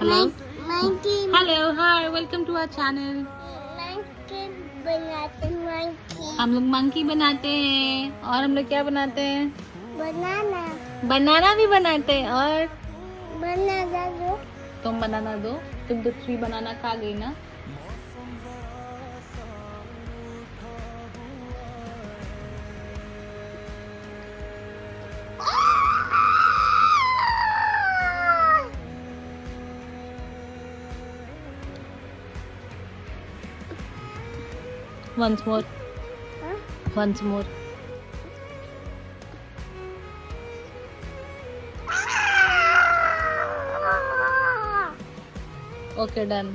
Hello monkey hello hi welcome to our channel. बनाते monkey हम लोग मंकी बनाते हैं और हम लोग क्या बनाते हैं? बनाना बनाना भी बनाते हैं। और बनाना दो तुम बनाना दो, तुम तो 3 बनाना खा गई ना। Once more. Once more. Okay, done.